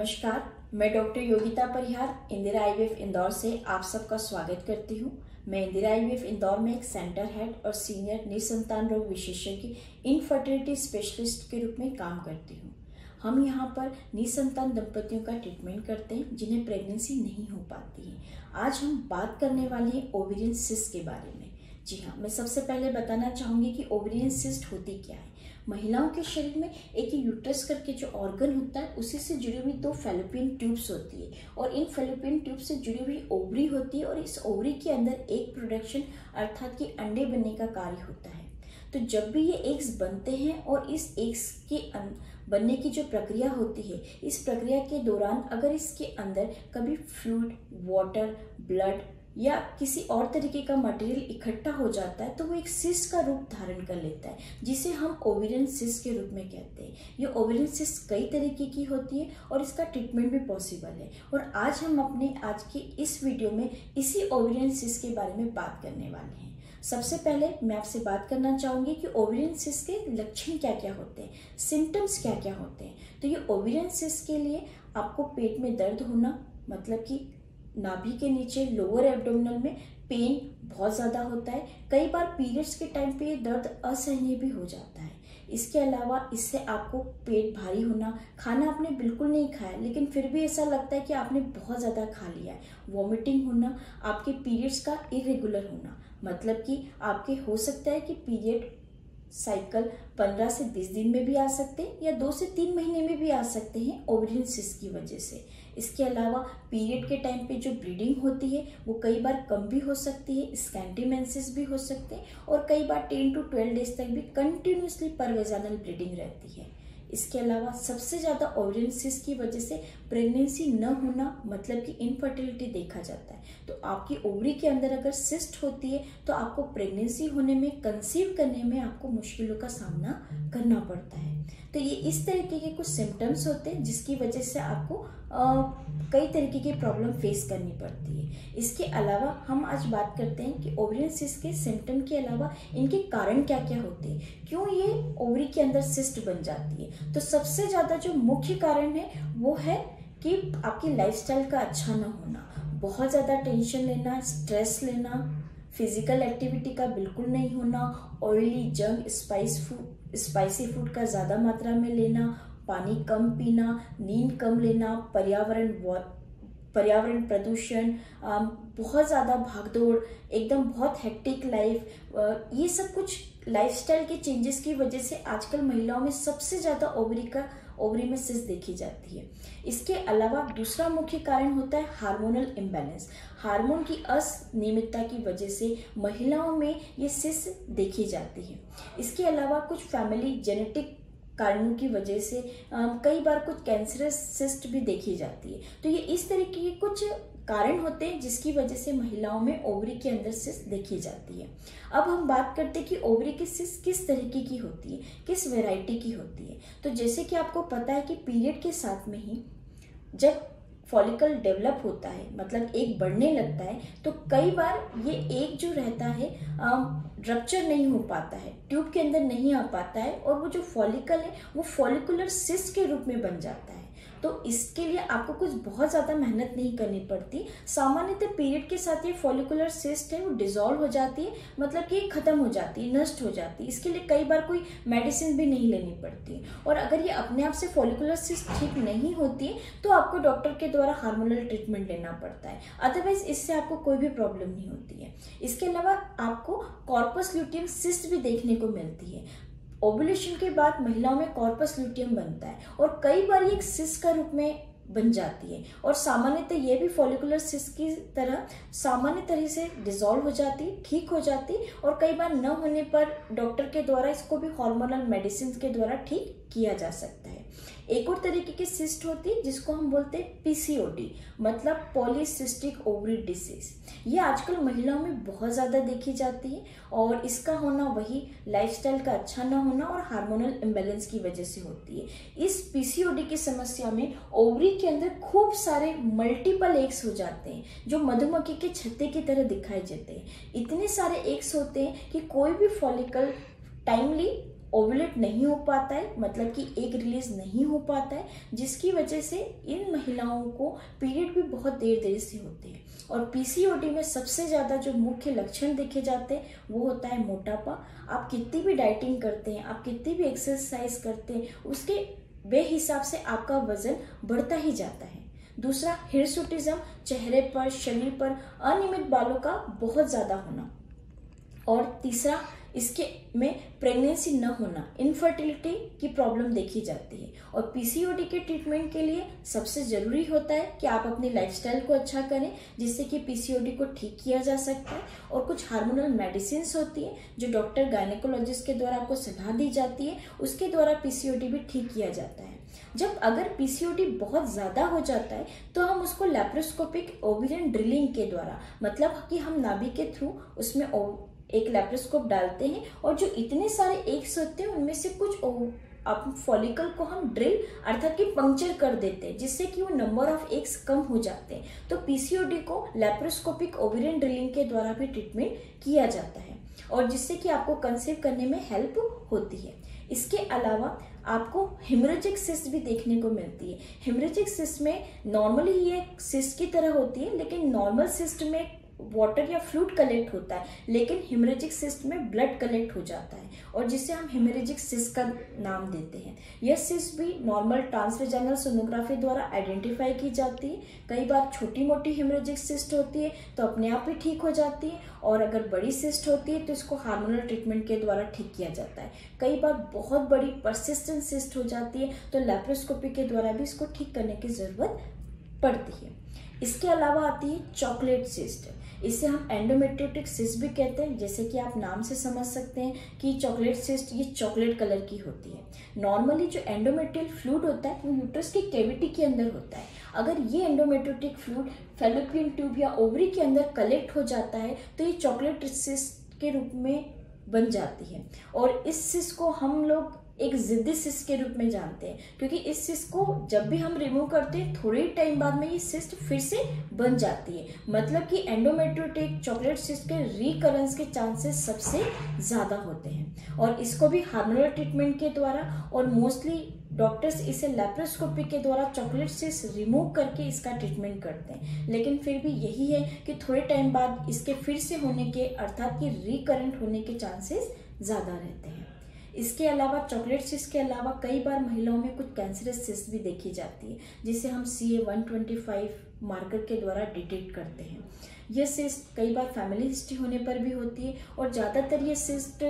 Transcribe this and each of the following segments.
नमस्कार, मैं डॉक्टर योगिता परिहार इंदिरा आईवीएफ इंदौर से आप सबका स्वागत करती हूँ। मैं इंदिरा आईवीएफ इंदौर में एक सेंटर हेड और सीनियर निसंतान रोग विशेषज्ञ इनफर्टिलिटी स्पेशलिस्ट के रूप में काम करती हूँ। हम यहाँ पर निसंतान दंपतियों का ट्रीटमेंट करते हैं जिन्हें प्रेगनेंसी नहीं हो पाती है। आज हम बात करने वाले हैं ओवेरियन सिस्ट के बारे में। जी हाँ, मैं सबसे पहले बताना चाहूँगी कि ओवेरियन सिस्ट होती क्या है। महिलाओं के शरीर में एक यूट्रस करके जो ऑर्गन होता है उसी से जुड़ी हुई दो फैलोपियन ट्यूब्स होती है और इन फैलोपियन ट्यूब से जुड़ी हुई ओवरी होती है और इस ओवरी के अंदर एग प्रोडक्शन अर्थात कि अंडे बनने का कार्य होता है। तो जब भी ये एग्स बनते हैं और इस एग्स के बनने की जो प्रक्रिया होती है, इस प्रक्रिया के दौरान अगर इसके अंदर कभी फ्लूइड, वाटर, ब्लड या किसी और तरीके का मटेरियल इकट्ठा हो जाता है तो वो एक सिस्ट का रूप धारण कर लेता है, जिसे हम ओवेरियन सिस्ट के रूप में कहते हैं। ये ओवेरियन सिस्ट कई तरीके की होती है और इसका ट्रीटमेंट भी पॉसिबल है और आज हम अपने आज के इस वीडियो में इसी ओवेरियन सिस्ट के बारे में बात करने वाले हैं। सबसे पहले मैं आपसे बात करना चाहूँगी कि ओवेरियन सिस्ट के लक्षण क्या क्या होते हैं, सिम्टम्स क्या क्या होते हैं। तो ये ओवेरियन सिस्ट के लिए आपको पेट में दर्द होना, मतलब कि नाभि के नीचे लोअर एब्डोमिनल में पेन बहुत ज़्यादा होता है। कई बार पीरियड्स के टाइम पे ये दर्द असहनीय भी हो जाता है। इसके अलावा इससे आपको पेट भारी होना, खाना आपने बिल्कुल नहीं खाया लेकिन फिर भी ऐसा लगता है कि आपने बहुत ज़्यादा खा लिया है, वॉमिटिंग होना, आपके पीरियड्स का इरेगुलर होना, मतलब कि आपके हो सकता है कि पीरियड साइकिल 15 से 20 दिन में भी आ सकते हैं या 2 से 3 महीने में भी आ सकते हैं ओवेरियन सिस्ट की वजह से। इसके अलावा पीरियड के टाइम पे जो ब्लीडिंग होती है वो कई बार कम भी हो सकती है, स्कैंटी मेंसेस भी हो सकते हैं और कई बार 10 to 12 डेज तक भी कंटिन्यूसली परवेजानल ब्लीडिंग रहती है। इसके अलावा सबसे ज़्यादा ओवेरियन सिस्ट की वजह से प्रेगनेंसी न होना, मतलब कि इनफर्टिलिटी देखा जाता है। तो आपकी ओवरी के अंदर अगर सिस्ट होती है तो आपको प्रेगनेंसी होने में, कंसीव करने में आपको मुश्किलों का सामना करना पड़ता है। तो ये इस तरीके के कुछ सिम्टम्स होते हैं जिसकी वजह से आपको कई तरीके की प्रॉब्लम फेस करनी पड़ती है। इसके अलावा हम आज बात करते हैं कि ओवेरियन सिस्ट के सिम्टम के अलावा इनके कारण क्या क्या होते हैं, क्यों ये ओवरी के अंदर सिस्ट बन जाती है। तो सबसे ज़्यादा जो मुख्य कारण है वो है कि आपकी लाइफस्टाइल का अच्छा ना होना, बहुत ज़्यादा टेंशन लेना, स्ट्रेस लेना, फिजिकल एक्टिविटी का बिल्कुल नहीं होना, ऑयली, जंक, स्पाइसी फूड का ज़्यादा मात्रा में लेना, पानी कम पीना, नींद कम लेना, पर्यावरण प्रदूषण, बहुत ज़्यादा भागदौड़, एकदम बहुत हेक्टिक लाइफ, ये सब कुछ लाइफस्टाइल के चेंजेस की वजह से आजकल महिलाओं में सबसे ज़्यादा ओवरी में सिस्ट देखी जाती है। इसके अलावा दूसरा मुख्य कारण होता है हार्मोनल इम्बैलेंस। हार्मोन की अनियमितता की वजह से महिलाओं में ये सिस्ट देखी जाती है। इसके अलावा कुछ फैमिली जेनेटिक कारणों की वजह से कई बार कुछ कैंसरस सिस्ट भी देखी जाती है। तो ये इस तरीके के कुछ कारण होते हैं जिसकी वजह से महिलाओं में ओवरी के अंदर सिस्ट देखी जाती है। अब हम बात करते हैं कि ओवरी की सिस्ट किस तरीके की होती है, किस वैरायटी की होती है। तो जैसे कि आपको पता है कि पीरियड के साथ में ही जब फॉलिकल डेवलप होता है, मतलब एग बढ़ने लगता है, तो कई बार ये एग जो रहता है रप्चर नहीं हो पाता है, ट्यूब के अंदर नहीं आ पाता है और वो जो फॉलिकल है वो फॉलिकुलर सिस्ट के रूप में बन जाता है। तो इसके लिए आपको कुछ बहुत ज़्यादा मेहनत नहीं करनी पड़ती। सामान्यतः पीरियड के साथ ये फॉलिकुलर सिस्ट है वो डिसॉल्व हो जाती है, मतलब कि खत्म हो जाती है, नष्ट हो जाती है। इसके लिए कई बार कोई मेडिसिन भी नहीं लेनी पड़ती। और अगर ये अपने आप से फॉलिकुलर सिस्ट ठीक नहीं होती है तो आपको डॉक्टर के द्वारा हार्मोनल ट्रीटमेंट लेना पड़ता है, अदरवाइज इससे आपको कोई भी प्रॉब्लम नहीं होती है। इसके अलावा आपको कॉर्पस ल्यूटियम सिस्ट भी देखने को मिलती है। ओव्यूलेशन के बाद महिलाओं में कॉर्पस ल्यूटियम बनता है और कई बार ये एक सिस्ट का रूप में बन जाती है और सामान्यतः ये भी फॉलिकुलर सिस्ट की तरह सामान्य तरह से डिसॉल्व हो जाती है, ठीक हो जाती है और कई बार न होने पर डॉक्टर के द्वारा इसको भी हार्मोनल मेडिसिन के द्वारा ठीक किया जा सकता है। एक और तरीके की सिस्ट होती है जिसको हम बोलते हैं पीसीओडी, मतलब पॉलीसिस्टिक ओवरी डिसीज। ये आजकल महिलाओं में बहुत ज़्यादा देखी जाती है और इसका होना वही लाइफस्टाइल का अच्छा ना होना और हार्मोनल इम्बैलेंस की वजह से होती है। इस पीसीओडी की समस्या में ओवरी के अंदर खूब सारे मल्टीपल एग्स हो जाते हैं जो मधुमक्खी के छत्ते की तरह दिखाई देते हैं। इतने सारे एग्स होते हैं कि कोई भी फॉलिकल टाइमली ओवुलेट नहीं हो पाता है, मतलब कि एग रिलीज नहीं हो पाता है, जिसकी वजह से इन महिलाओं को पीरियड भी बहुत देर से होते हैं। और पीसीओडी में सबसे ज़्यादा जो मुख्य लक्षण देखे जाते हैं वो होता है मोटापा। आप कितनी भी डाइटिंग करते हैं, आप कितनी भी एक्सरसाइज करते हैं, उसके बेहिसाब से आपका वजन बढ़ता ही जाता है। दूसरा, हिरसुटिज्म, चेहरे पर, शरीर पर अनियमित बालों का बहुत ज़्यादा होना। और तीसरा, इसके में प्रेगनेंसी न होना, इनफर्टिलिटी की प्रॉब्लम देखी जाती है। और पीसीओडी के ट्रीटमेंट के लिए सबसे ज़रूरी होता है कि आप अपनी लाइफस्टाइल को अच्छा करें, जिससे कि पीसीओडी को ठीक किया जा सकता है। और कुछ हार्मोनल मेडिसिन होती है जो डॉक्टर गायनेकोलॉजिस्ट के द्वारा आपको सलाह दी जाती है, उसके द्वारा पीसीओडी भी ठीक किया जाता है। जब अगर पीसीओडी बहुत ज़्यादा हो जाता है तो हम उसको लैप्रोस्कोपिक ओवेरियन ड्रिलिंग के द्वारा, मतलब कि हम नाभि के थ्रू उसमें एक लैप्रोस्कोप डालते हैं और जो इतने सारे एग्स होते हैं उनमें से कुछ फॉलिकल को हम ड्रिल अर्थात कि पंक्चर कर देते हैं, जिससे कि वो नंबर ऑफ एग्स कम हो जाते हैं। तो पीसीओडी को लैप्रोस्कोपिक ओवेरियन ड्रिलिंग के द्वारा भी ट्रीटमेंट किया जाता है और जिससे कि आपको कंसीव करने में हेल्प होती है। इसके अलावा आपको हेमरेजिक सिस्ट भी देखने को मिलती है। हेमरेजिक सिस्ट में नॉर्मली ये सिस्ट की तरह होती है, लेकिन नॉर्मल सिस्ट में वाटर या फ्लूइड कलेक्ट होता है, लेकिन हेमरेजिक सिस्ट में ब्लड कलेक्ट हो जाता है और जिसे हम हेमरेजिक सिस्ट का नाम देते हैं। यह सिस्ट भी नॉर्मल ट्रांसवेजाइनल सोनोग्राफी द्वारा आइडेंटिफाई की जाती है। कई बार छोटी मोटी हेमरेजिक सिस्ट होती है तो अपने आप ही ठीक हो जाती है, और अगर बड़ी सिस्ट होती है तो इसको हार्मोनल ट्रीटमेंट के द्वारा ठीक किया जाता है। कई बार बहुत बड़ी परसिस्टेंट सिस्ट हो जाती है तो लैप्रोस्कोपी के द्वारा भी इसको ठीक करने की जरूरत पड़ती है। इसके अलावा आती है चॉकलेट सिस्ट। इसे हम एंडोमेट्रियोटिक सिस्ट भी कहते हैं, जैसे कि आप नाम से समझ सकते हैं कि चॉकलेट सिस्ट ये चॉकलेट कलर की होती है। नॉर्मली जो एंडोमेट्रियल फ्लूइड होता है वो यूट्रस की कैविटी के अंदर होता है। अगर ये एंडोमेट्रियोटिक फ्लूइड फैलोपियन ट्यूब या ओवरी के अंदर कलेक्ट हो जाता है तो ये चॉकलेट सिस्ट के रूप में बन जाती है। और इस सिस्ट को हम लोग एक जिद्दी सिस्ट के रूप में जानते हैं, क्योंकि इस सिस्ट को जब भी हम रिमूव करते हैं थोड़े ही टाइम बाद में ये सिस्ट फिर से बन जाती है। मतलब कि एंडोमेट्रियोटिक चॉकलेट सिस्ट के रिकरेंस के चांसेस सबसे ज़्यादा होते हैं और इसको भी हार्मोनल ट्रीटमेंट के द्वारा और मोस्टली डॉक्टर्स इसे लैप्रोस्कोपी के द्वारा चॉकलेट सिस्ट रिमूव करके इसका ट्रीटमेंट करते हैं। लेकिन फिर भी यही है कि थोड़े टाइम बाद इसके फिर से होने के अर्थात कि रिकरेंट होने के चांसेस ज़्यादा रहते हैं। इसके अलावा चॉकलेट सिस्ट के अलावा कई बार महिलाओं में कुछ कैंसरस सिस्ट भी देखी जाती है, जिसे हम CA-125 मार्कर के द्वारा डिटेक्ट करते हैं। यह सिस्ट कई बार फैमिली हिस्ट्री होने पर भी होती है और ज़्यादातर ये सिस्ट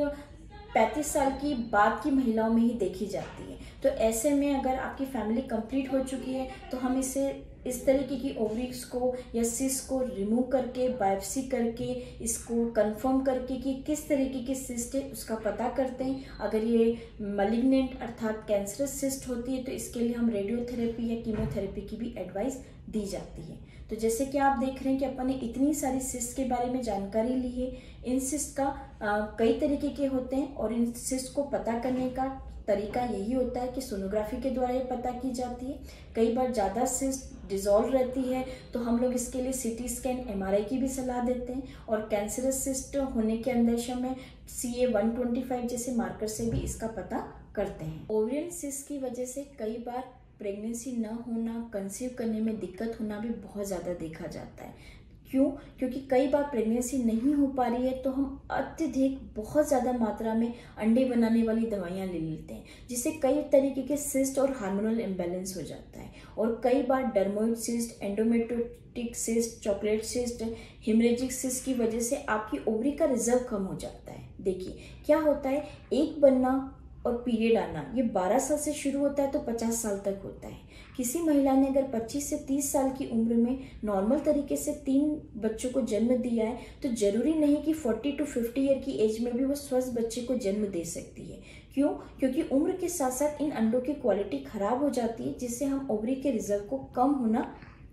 35 साल की बाद की महिलाओं में ही देखी जाती है। तो ऐसे में अगर आपकी फैमिली कंप्लीट हो चुकी है तो हम इसे इस तरीके की ओवरीज को या सिस्ट को रिमूव करके बायोप्सी करके इसको कंफर्म करके कि किस तरीके की सिस्ट है उसका पता करते हैं। अगर ये मलिग्नेंट अर्थात कैंसरस सिस्ट होती है तो इसके लिए हम रेडियोथेरेपी या कीमोथेरेपी की भी एडवाइस दी जाती है। तो जैसे कि आप देख रहे हैं कि अपन ने इतनी सारी सिस्ट के बारे में जानकारी ली है। इन सिस्ट का कई तरीके के होते हैं और इन सिस्ट को पता करने का तरीका यही होता है कि सोनोग्राफी के द्वारा ये पता की जाती है। कई बार ज़्यादा सिस्ट डिसॉल्व रहती है तो हम लोग इसके लिए CT स्कैन MRI की भी सलाह देते हैं और कैंसरस सिस्ट होने के अंदेशा में CA-125 जैसे मार्कर से भी इसका पता करते हैं। ओवेरियन सिस्ट की वजह से कई बार प्रेगनेंसी न होना, कंसीव करने में दिक्कत होना भी बहुत ज़्यादा देखा जाता है। क्यों? क्योंकि कई बार प्रेगनेंसी नहीं हो पा रही है तो हम अत्यधिक बहुत ज़्यादा मात्रा में अंडे बनाने वाली दवाइयाँ ले लेते हैं, जिससे कई तरीके के सिस्ट और हार्मोनल इम्बैलेंस हो जाता है। और कई बार dermoid cyst, endometriotic cyst, chocolate cyst, haemorrhagic cyst की वजह से आपकी ओवरी का रिजर्व कम हो जाता है। देखिए क्या होता है, एक बनना और पीरियड आना ये 12 साल से शुरू होता है तो 50 साल तक होता है। किसी महिला ने अगर 25 से 30 साल की उम्र में नॉर्मल तरीके से 3 बच्चों को जन्म दिया है तो जरूरी नहीं कि 40 to 50 ईयर की एज में भी वो स्वस्थ बच्चे को जन्म दे सकती है। क्यों? क्योंकि उम्र के साथ साथ इन अंडों की क्वालिटी खराब हो जाती है, जिससे हम ओवरी के रिजर्व को कम होना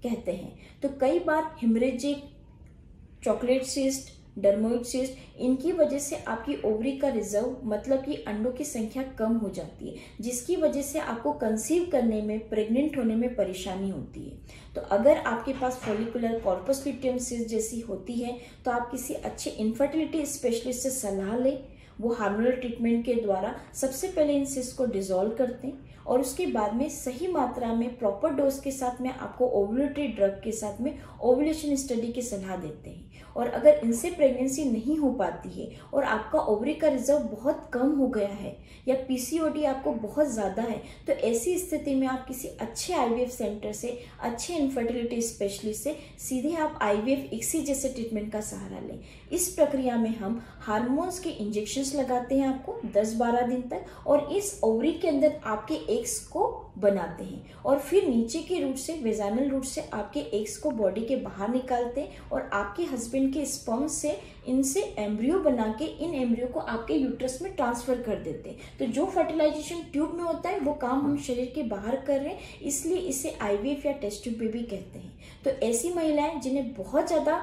कहते हैं। तो कई बार haemorrhagic, chocolate cyst, dermoid cyst इनकी वजह से आपकी ओवरी का रिजर्व मतलब कि अंडों की संख्या कम हो जाती है, जिसकी वजह से आपको कंसीव करने में, प्रेग्नेंट होने में परेशानी होती है। तो अगर आपके पास फॉलिकुलर कॉर्पस लुटियम सिस्ट जैसी होती है तो आप किसी अच्छे इनफर्टिलिटी स्पेशलिस्ट से सलाह लें, वो हार्मोनल ट्रीटमेंट के द्वारा सबसे पहले इन सिस्ट को डिसॉल्व करते हैं और उसके बाद में सही मात्रा में प्रॉपर डोज के साथ में आपको ओव्यूलेटरी ड्रग के साथ में ओव्यूलेशन स्टडी की सलाह देते हैं। और अगर इनसे प्रेगनेंसी नहीं हो पाती है और आपका ओवरी का रिजर्व बहुत कम हो गया है या पीसीओडी आपको बहुत ज़्यादा है, तो ऐसी स्थिति में आप किसी अच्छे आईवीएफ सेंटर से, अच्छे इनफर्टिलिटी स्पेशलिस्ट से सीधे आप आईवीएफ इक्सी जैसे ट्रीटमेंट का सहारा लें। इस प्रक्रिया में हम हार्मोन्स के इंजेक्शंस लगाते हैं आपको 10-12 दिन तक और इस ओवरी के अंदर आपके एग्स को बनाते हैं और फिर नीचे के रूट से, वेजाइनल रूट से आपके एग्स को बॉडी के बाहर निकालते हैं और आपके हस्बैंड के स्पर्म से इनसे एम्ब्रियो बना के इन एम्ब्रियो को आपके यूट्रस में ट्रांसफर कर देते हैं। तो जो फर्टिलाइजेशन ट्यूब में होता है वो काम हम शरीर के बाहर कर रहे हैं, इसलिए इसे आईवीएफ या टेस्ट ट्यूब बेबी कहते हैं। तो ऐसी महिलाएं जिन्हें बहुत ज़्यादा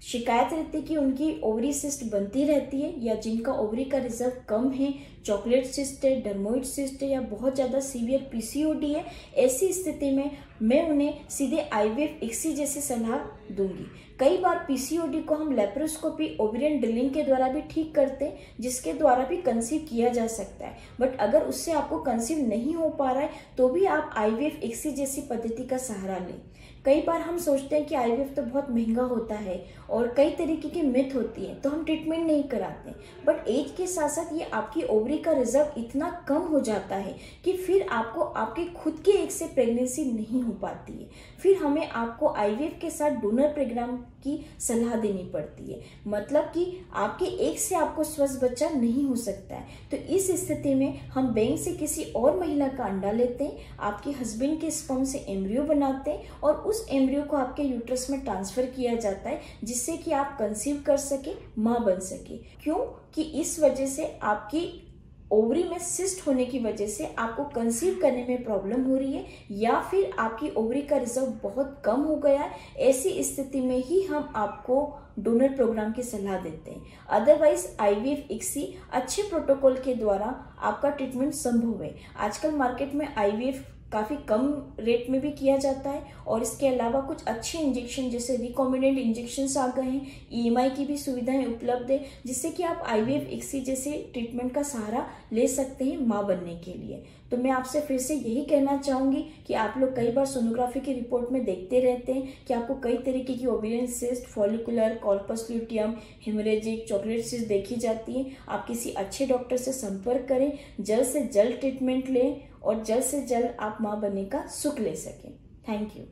शिकायत रहती है कि उनकी ओवरी सिस्ट बनती रहती है या जिनका ओवरी का रिजर्व कम है, चॉकलेट सिस्ट है, डर्मोइड सिस्ट है या बहुत ज़्यादा सीवियर पीसीओडी है, ऐसी स्थिति में मैं उन्हें सीधे आईवीएफ इक्सी जैसी सलाह दूंगी। कई बार पीसीओडी को हम लेप्रोस्कोपी, ओवेरियन ड्रिलिंग के द्वारा भी ठीक करते हैं, जिसके द्वारा भी कंसीव किया जा सकता है। बट अगर उससे आपको कंसीव नहीं हो पा रहा है तो भी आप आईवीएफ इक्सी जैसी पद्धति का सहारा लें। कई बार हम सोचते हैं कि आईवीएफ तो बहुत महंगा होता है और कई तरीके की मिथ होती है तो हम ट्रीटमेंट नहीं कराते, बट एज के साथ साथ ये आपकी ओवरी का रिजर्व इतना कम हो जाता है कि फिर आपको आपके खुद के एग से प्रेगनेंसी नहीं हो पाती है। फिर हमें आपको आईवीएफ के साथ डोनर प्रोग्राम की सलाह देनी पड़ती है, मतलब कि आपके एग से आपको स्वस्थ बच्चा नहीं हो सकता है। तो इस स्थिति में हम बैंक से किसी और महिला का अंडा लेते हैं, आपके हस्बैंड के स्पर्म से एम्ब्रियो बनाते हैं और उस एम्ब्रियो को आपके यूट्रस में ट्रांसफर किया जाता है, जिससे कि आप कंसीव कर सके, माँ बन सके। क्यों कि इस वजह से आपकी ओवरी में सिस्ट होने की वजह से आपको कंसीव करने में प्रॉब्लम हो रही है या फिर आपकी ओवरी का रिजर्व बहुत कम हो गया है, ऐसी स्थिति में ही हम आपको डोनर प्रोग्राम की सलाह देते हैं। अदरवाइज आईवीएफ इक्सी अच्छे प्रोटोकॉल के द्वारा आपका ट्रीटमेंट संभव है। आजकल मार्केट में आईवीएफ काफ़ी कम रेट में भी किया जाता है और इसके अलावा कुछ अच्छे इंजेक्शन जैसे रिकॉम्बिनेंट इंजेक्शन्स आ गए हैं, ईएमआई की भी सुविधाएं उपलब्ध है, जिससे कि आप आईवीएफ इक्सी जैसे ट्रीटमेंट का सहारा ले सकते हैं माँ बनने के लिए। तो मैं आपसे फिर से यही कहना चाहूँगी कि आप लोग कई बार सोनोग्राफी की रिपोर्ट में देखते रहते हैं कि आपको कई तरीके की ovarian cyst, follicular, corpus luteum, haemorrhagic, chocolate cyst देखी जाती है। आप किसी अच्छे डॉक्टर से संपर्क करें, जल्द से जल्द ट्रीटमेंट लें और जल्द से जल्द आप माँ बनने का सुख ले सकें। Thank you.